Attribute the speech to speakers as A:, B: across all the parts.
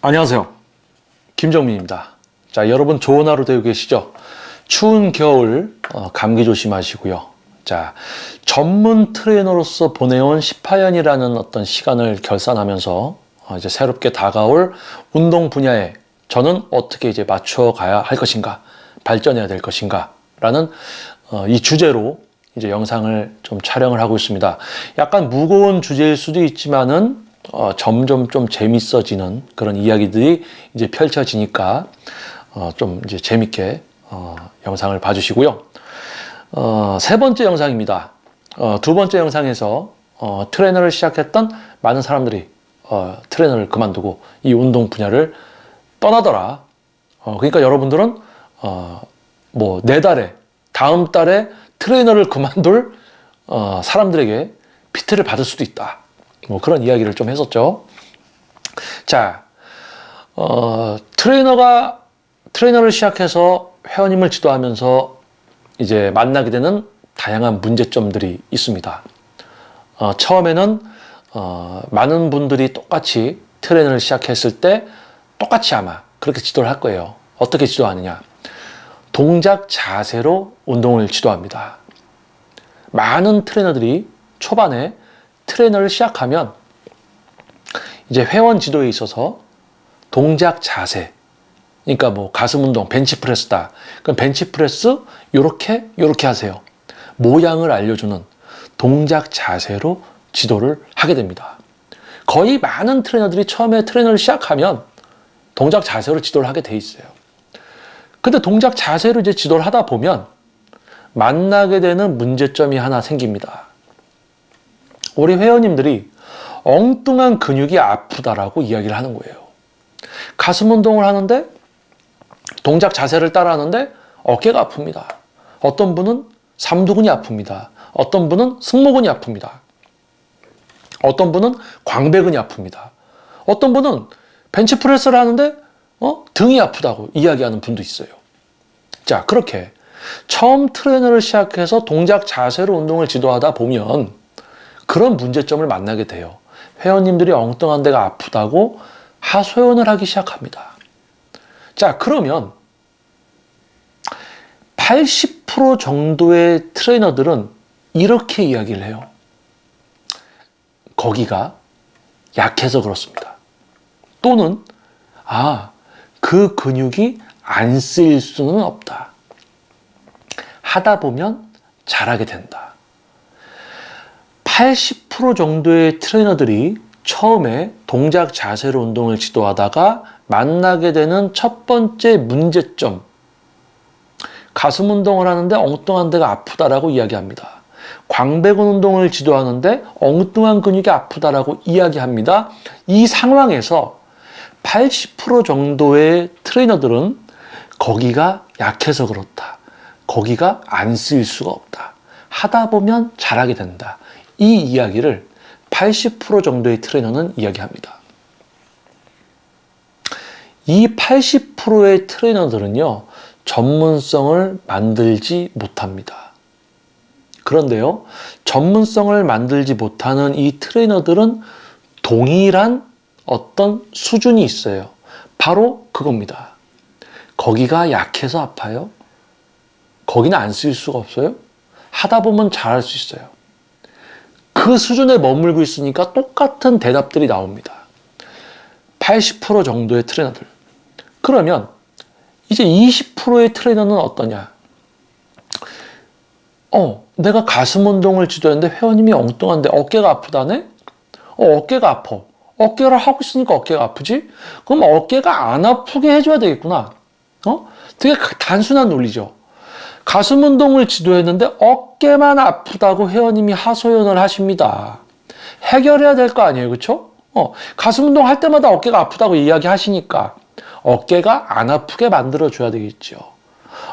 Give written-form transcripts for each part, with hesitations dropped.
A: 안녕하세요. 김정민입니다. 자, 여러분 좋은 하루 되고 계시죠? 추운 겨울 감기 조심하시고요. 자, 전문 트레이너로서 보내온 18년이라는 어떤 시간을 결산하면서 이제 새롭게 다가올 운동 분야에 저는 어떻게 이제 맞춰가야 할 것인가, 발전해야 될 것인가 라는 이 주제로 이제 영상을 좀 촬영을 하고 있습니다. 약간 무거운 주제일 수도 있지만은 점점 좀 재밌어지는 그런 이야기들이 이제 펼쳐지니까 좀 이제 재밌게 영상을 봐주시고요. 세 번째 영상입니다. 두 번째 영상에서 트레이너를 시작했던 많은 사람들이 트레이너를 그만두고 이 운동 분야를 떠나더라. 그러니까 여러분들은 뭐 내달에 다음 달에 트레이너를 그만둘 사람들에게 PT를 받을 수도 있다. 뭐 그런 이야기를 좀 했었죠. 자, 트레이너를 시작해서 회원님을 지도하면서 이제 만나게 되는 다양한 문제점들이 있습니다. 처음에는 많은 분들이 똑같이 트레이너를 시작했을 때 똑같이 아마 그렇게 지도를 할 거예요. 어떻게 지도하느냐? 동작 자세로 운동을 지도합니다. 많은 트레이너들이 초반에 트레이너를 시작하면 이제 회원 지도에 있어서 동작 자세, 그러니까 뭐 가슴 운동, 벤치프레스다. 그럼 벤치프레스 요렇게 하세요. 모양을 알려주는 동작 자세로 지도를 하게 됩니다. 거의 많은 트레이너들이 처음에 트레이너를 시작하면 동작 자세로 지도를 하게 돼 있어요. 근데 동작 자세로 이제 지도를 하다 보면 만나게 되는 문제점이 하나 생깁니다. 우리 회원님들이 엉뚱한 근육이 아프다라고 이야기를 하는 거예요. 가슴 운동을 하는데 동작 자세를 따라 하는데 어깨가 아픕니다. 어떤 분은 삼두근이 아픕니다. 어떤 분은 승모근이 아픕니다. 어떤 분은 광배근이 아픕니다. 어떤 분은 벤치프레스를 하는데 등이 아프다고 이야기하는 분도 있어요. 자, 그렇게 처음 트레이너를 시작해서 동작 자세로 운동을 지도하다 보면 그런 문제점을 만나게 돼요. 회원님들이 엉뚱한 데가 아프다고 하소연을 하기 시작합니다. 자, 그러면 80% 정도의 트레이너들은 이렇게 이야기를 해요. 거기가 약해서 그렇습니다. 또는 그 근육이 안 쓰일 수는 없다. 하다 보면 잘하게 된다. 80% 정도의 트레이너들이 처음에 동작 자세로 운동을 지도하다가 만나게 되는 첫 번째 문제점, 가슴 운동을 하는데 엉뚱한 데가 아프다라고 이야기합니다. 광배근 운동을 지도하는데 엉뚱한 근육이 아프다라고 이야기합니다. 이 상황에서 80% 정도의 트레이너들은 거기가 약해서 그렇다. 거기가 안 쓰일 수가 없다. 하다 보면 잘하게 된다. 이 이야기를 80% 정도의 트레이너는 이야기합니다. 이 80%의 트레이너들은요, 전문성을 만들지 못합니다. 그런데요, 전문성을 만들지 못하는 이 트레이너들은 동일한 어떤 수준이 있어요. 바로 그겁니다. 거기가 약해서 아파요? 거기는 안 쓰일 수가 없어요? 하다 보면 잘할 수 있어요. 그 수준에 머물고 있으니까 똑같은 대답들이 나옵니다. 80% 정도의 트레이너들. 그러면 이제 20%의 트레이너는 어떠냐? 내가 가슴 운동을 지도했는데 회원님이 엉뚱한데 어깨가 아프다네? 어깨가 아파. 어깨를 하고 있으니까 어깨가 아프지? 그럼 어깨가 안 아프게 해줘야 되겠구나. 되게 단순한 논리죠. 가슴 운동을 지도했는데 어깨만 아프다고 회원님이 하소연을 하십니다. 해결해야 될 거 아니에요, 그렇죠? 가슴 운동 할 때마다 어깨가 아프다고 이야기하시니까 어깨가 안 아프게 만들어줘야 되겠죠.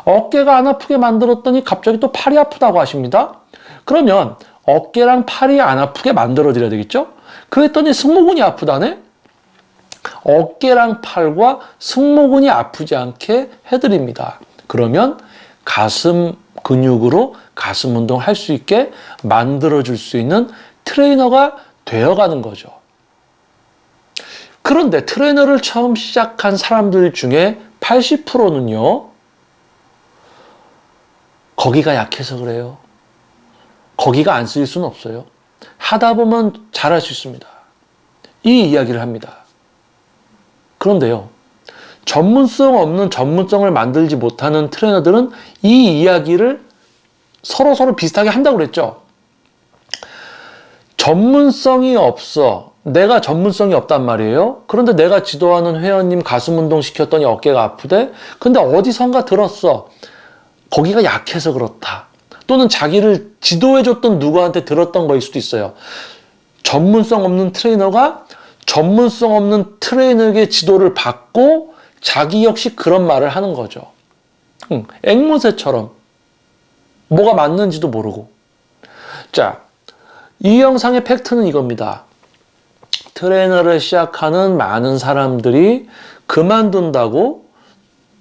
A: 어깨가 안 아프게 만들었더니 갑자기 또 팔이 아프다고 하십니다. 그러면 어깨랑 팔이 안 아프게 만들어드려야 되겠죠? 그랬더니 승모근이 아프다네? 어깨랑 팔과 승모근이 아프지 않게 해드립니다. 그러면 가슴 근육으로 가슴 운동을 할 수 있게 만들어줄 수 있는 트레이너가 되어가는 거죠. 그런데 트레이너를 처음 시작한 사람들 중에 80%는요, 거기가 약해서 그래요. 거기가 안 쓰일 수는 없어요. 하다 보면 잘할 수 있습니다. 이 이야기를 합니다. 그런데요, 전문성 없는 전문성을 만들지 못하는 트레이너들은 이 이야기를 서로 비슷하게 한다고 그랬죠. 전문성이 없어. 내가 전문성이 없단 말이에요. 그런데 내가 지도하는 회원님 가슴 운동 시켰더니 어깨가 아프대? 근데 어디선가 들었어. 거기가 약해서 그렇다. 또는 자기를 지도해줬던 누구한테 들었던 거일 수도 있어요. 전문성 없는 트레이너가 전문성 없는 트레이너에게 지도를 받고 자기 역시 그런 말을 하는 거죠. 앵무새처럼 뭐가 맞는지도 모르고. 자, 이 영상의 팩트는 이겁니다. 트레이너를 시작하는 많은 사람들이 그만둔다고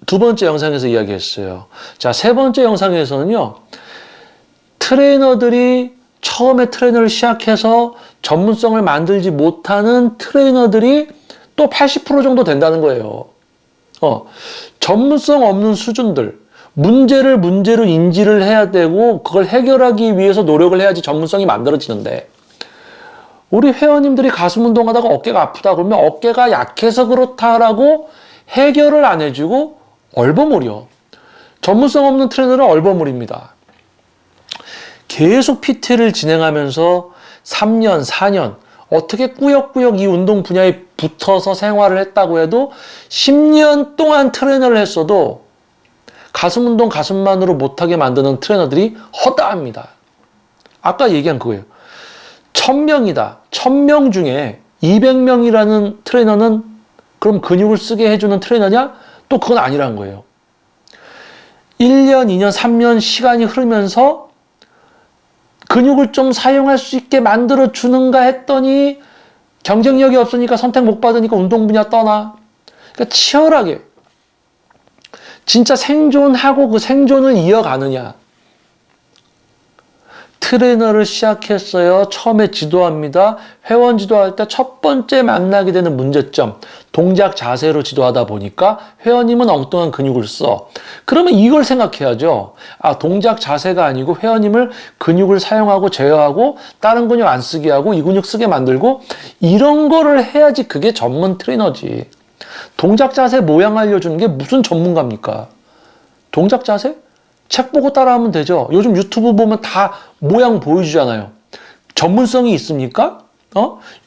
A: 두 번째 영상에서 이야기했어요. 자, 세 번째 영상에서는요, 트레이너들이 처음에 트레이너를 시작해서 전문성을 만들지 못하는 트레이너들이 또 80% 정도 된다는 거예요. 전문성 없는 수준들, 문제로 인지를 해야 되고 그걸 해결하기 위해서 노력을 해야지 전문성이 만들어지는데, 우리 회원님들이 가슴 운동하다가 어깨가 아프다 그러면 어깨가 약해서 그렇다라고 해결을 안 해주고 얼버무려. 전문성 없는 트레이너는 얼버무립니다. 계속 PT를 진행하면서 3년, 4년 어떻게 꾸역꾸역 이 운동 분야에 붙어서 생활을 했다고 해도 10년 동안 트레이너를 했어도 가슴 운동 가슴만으로 못하게 만드는 트레이너들이 허다합니다. 아까 얘기한 그거예요. 1000명이다. 1000명 중에 200명이라는 트레이너는 그럼 근육을 쓰게 해주는 트레이너냐? 또 그건 아니라는 거예요. 1년, 2년, 3년 시간이 흐르면서 근육을 좀 사용할 수 있게 만들어 주는가 했더니 경쟁력이 없으니까 선택 못 받으니까 운동 분야 떠나. 그러니까 치열하게 진짜 생존하고 그 생존을 이어가느냐. 트레이너를 시작했어요. 처음에 지도합니다. 회원 지도할 때 첫 번째 만나게 되는 문제점, 동작 자세로 지도하다 보니까 회원님은 엉뚱한 근육을 써. 그러면 이걸 생각해야죠. 아, 동작 자세가 아니고 회원님을 근육을 사용하고 제어하고 다른 근육 안 쓰게 하고 이 근육 쓰게 만들고 이런 거를 해야지 그게 전문 트레이너지. 동작 자세 모양 알려주는 게 무슨 전문가입니까? 동작 자세? 책 보고 따라하면 되죠. 요즘 유튜브 보면 다 모양 보여주잖아요. 전문성이 있습니까?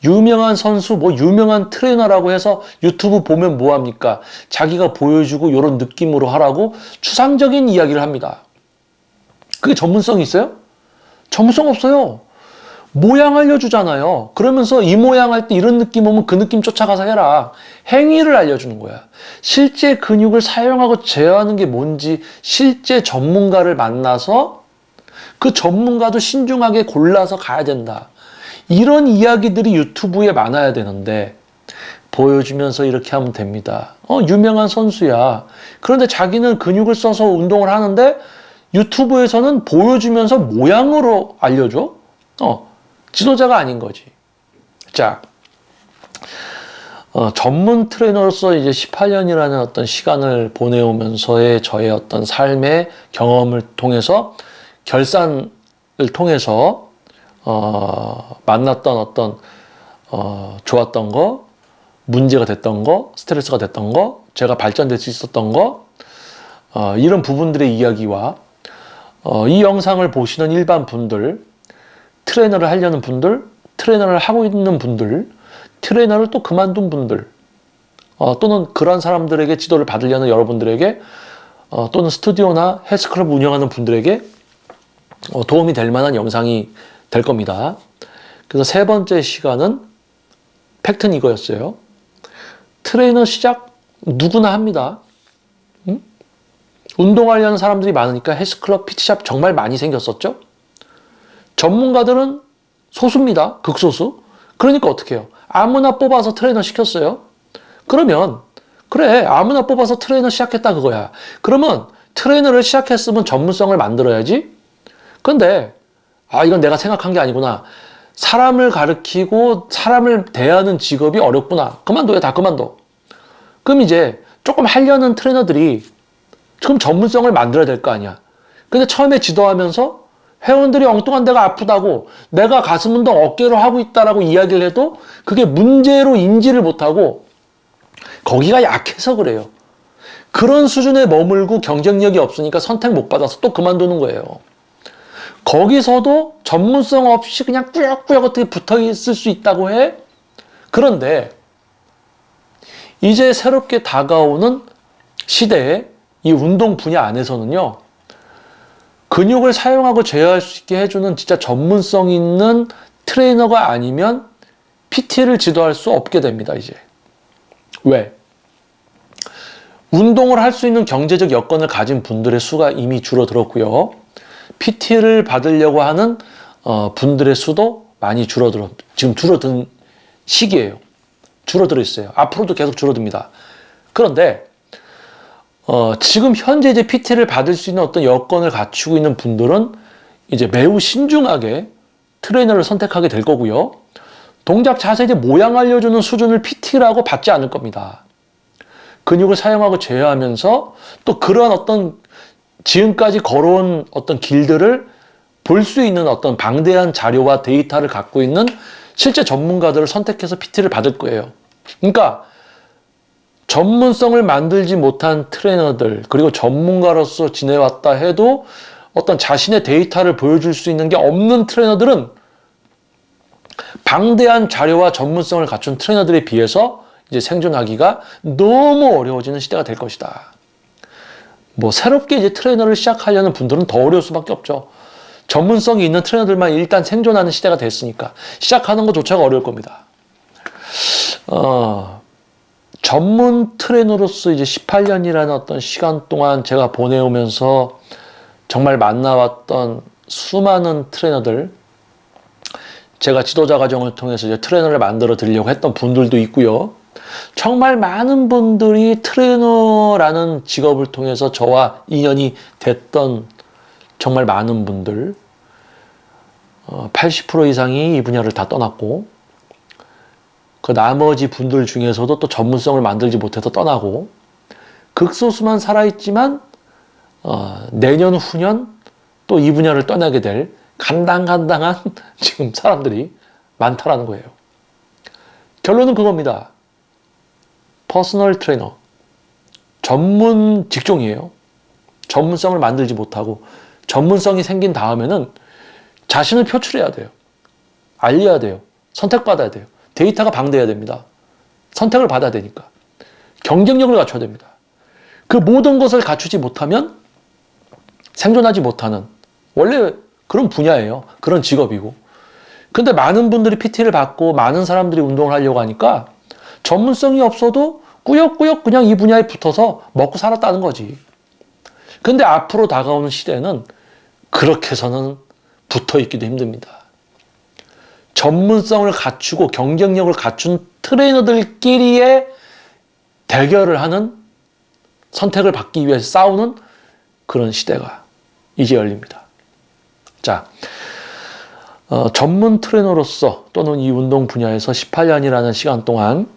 A: 유명한 선수, 유명한 트레이너라고 해서 유튜브 보면 뭐합니까? 자기가 보여주고 이런 느낌으로 하라고 추상적인 이야기를 합니다. 그게 전문성이 있어요? 전문성 없어요. 모양 알려주잖아요. 그러면서 이 모양 할 때 이런 느낌 오면 그 느낌 쫓아가서 해라. 행위를 알려주는 거야. 실제 근육을 사용하고 제어하는 게 뭔지 실제 전문가를 만나서 그 전문가도 신중하게 골라서 가야 된다. 이런 이야기들이 유튜브에 많아야 되는데 보여주면서 이렇게 하면 됩니다. 유명한 선수야. 그런데 자기는 근육을 써서 운동을 하는데 유튜브에서는 보여주면서 모양으로 알려줘? 지도자가 아닌 거지. 자, 전문 트레이너로서 이제 18년이라는 어떤 시간을 보내오면서의 저의 어떤 삶의 경험을 통해서 결산을 통해서 만났던 어떤 좋았던 거, 문제가 됐던 거, 스트레스가 됐던 거, 제가 발전될 수 있었던 거, 이런 부분들의 이야기와 이 영상을 보시는 일반 분들, 트레이너를 하려는 분들, 트레이너를 하고 있는 분들, 트레이너를 또 그만둔 분들, 또는 그런 사람들에게 지도를 받으려는 여러분들에게, 또는 스튜디오나 헬스클럽 운영하는 분들에게 도움이 될 만한 영상이 될 겁니다. 그래서 세 번째 시간은 팩트는 이거였어요. 트레이너 시작 누구나 합니다. 운동하려는 사람들이 많으니까 헬스클럽, PT샵 정말 많이 생겼었죠. 전문가들은 소수입니다. 극소수. 그러니까 어떻게 해요? 아무나 뽑아서 트레이너 시켰어요. 그러면 그래, 아무나 뽑아서 트레이너 시작했다 그거야. 그러면 트레이너를 시작했으면 전문성을 만들어야지. 근데 이건 내가 생각한 게 아니구나. 사람을 가르치고 사람을 대하는 직업이 어렵구나. 그만둬요. 다 그만둬. 그럼 이제 조금 하려는 트레이너들이 그럼 전문성을 만들어야 될 거 아니야. 근데 처음에 지도하면서 회원들이 엉뚱한 데가 아프다고 내가 가슴 운동 어깨로 하고 있다라고 이야기를 해도 그게 문제로 인지를 못하고 거기가 약해서 그래요. 그런 수준에 머물고 경쟁력이 없으니까 선택 못 받아서 또 그만두는 거예요. 거기서도 전문성 없이 그냥 꾸역꾸역 어떻게 붙어 있을 수 있다고 해? 그런데 이제 새롭게 다가오는 시대에 이 운동 분야 안에서는요, 근육을 사용하고 제어할 수 있게 해주는 진짜 전문성 있는 트레이너가 아니면 PT를 지도할 수 없게 됩니다, 이제. 왜? 운동을 할 수 있는 경제적 여건을 가진 분들의 수가 이미 줄어들었고요. PT를 받으려고 하는 분들의 수도 많이 지금 줄어든 시기예요. 줄어들어 있어요. 앞으로도 계속 줄어듭니다. 그런데 지금 현재 이제 PT를 받을 수 있는 어떤 여건을 갖추고 있는 분들은 이제 매우 신중하게 트레이너를 선택하게 될 거고요. 동작 자세 이제 모양 알려주는 수준을 PT라고 받지 않을 겁니다. 근육을 사용하고 제어하면서 또 그런 어떤 지금까지 걸어온 어떤 길들을 볼 수 있는 어떤 방대한 자료와 데이터를 갖고 있는 실제 전문가들을 선택해서 PT를 받을 거예요. 그러니까 전문성을 만들지 못한 트레이너들, 그리고 전문가로서 지내왔다 해도 어떤 자신의 데이터를 보여줄 수 있는 게 없는 트레이너들은 방대한 자료와 전문성을 갖춘 트레이너들에 비해서 이제 생존하기가 너무 어려워지는 시대가 될 것이다. 뭐 새롭게 이제 트레이너를 시작하려는 분들은 더 어려울 수밖에 없죠. 전문성이 있는 트레이너들만 일단 생존하는 시대가 됐으니까 시작하는 것조차가 어려울 겁니다. 전문 트레이너로서 이제 18년이라는 어떤 시간 동안 제가 보내오면서 정말 만나왔던 수많은 트레이너들, 제가 지도자 과정을 통해서 이제 트레이너를 만들어 드리려고 했던 분들도 있고요. 정말 많은 분들이 트레이너라는 직업을 통해서 저와 인연이 됐던 정말 많은 분들, 80% 이상이 이 분야를 다 떠났고, 그 나머지 분들 중에서도 또 전문성을 만들지 못해서 떠나고, 극소수만 살아있지만 내년 후년 또 이 분야를 떠나게 될 간당간당한 지금 사람들이 많다라는 거예요. 결론은 그겁니다. 퍼스널 트레이너, 전문 직종이에요. 전문성을 만들지 못하고 전문성이 생긴 다음에는 자신을 표출해야 돼요. 알려야 돼요. 선택받아야 돼요. 데이터가 방대해야 됩니다. 선택을 받아야 되니까. 경쟁력을 갖춰야 됩니다. 그 모든 것을 갖추지 못하면 생존하지 못하는 원래 그런 분야예요. 그런 직업이고. 근데 많은 분들이 PT를 받고 많은 사람들이 운동을 하려고 하니까 전문성이 없어도 꾸역꾸역 그냥 이 분야에 붙어서 먹고 살았다는 거지. 근데 앞으로 다가오는 시대에는 그렇게 해서는 붙어 있기도 힘듭니다. 전문성을 갖추고 경쟁력을 갖춘 트레이너들끼리의 대결을 하는, 선택을 받기 위해서 싸우는 그런 시대가 이제 열립니다. 자, 전문 트레이너로서 또는 이 운동 분야에서 18년이라는 시간 동안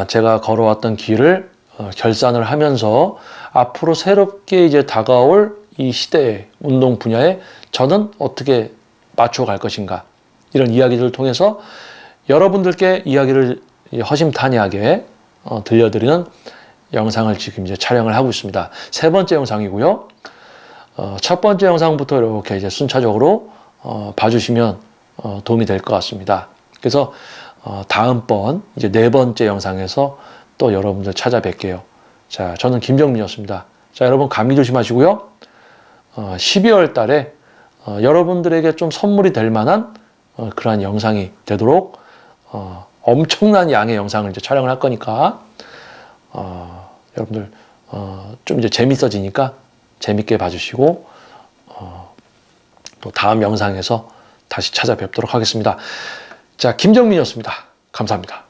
A: 제가 걸어왔던 길을 결산을 하면서 앞으로 새롭게 이제 다가올 이 시대의 운동 분야에 저는 어떻게 맞춰갈 것인가, 이런 이야기들을 통해서 여러분들께 이야기를 허심탄회하게 들려드리는 영상을 지금 이제 촬영을 하고 있습니다. 세 번째 영상이고요. 첫 번째 영상부터 이렇게 이제 순차적으로 봐주시면 도움이 될 것 같습니다. 그래서 다음번 이제 네 번째 영상에서 또 여러분들 찾아뵐게요. 자, 저는 김정민이었습니다. 자, 여러분 감기 조심하시고요. 12월 달에 여러분들에게 좀 선물이 될 만한 그러한 영상이 되도록 엄청난 양의 영상을 이제 촬영을 할 거니까 여러분들 좀 이제 재밌어지니까 재밌게 봐주시고 또 다음 영상에서 다시 찾아뵙도록 하겠습니다. 자, 김정민이었습니다. 감사합니다.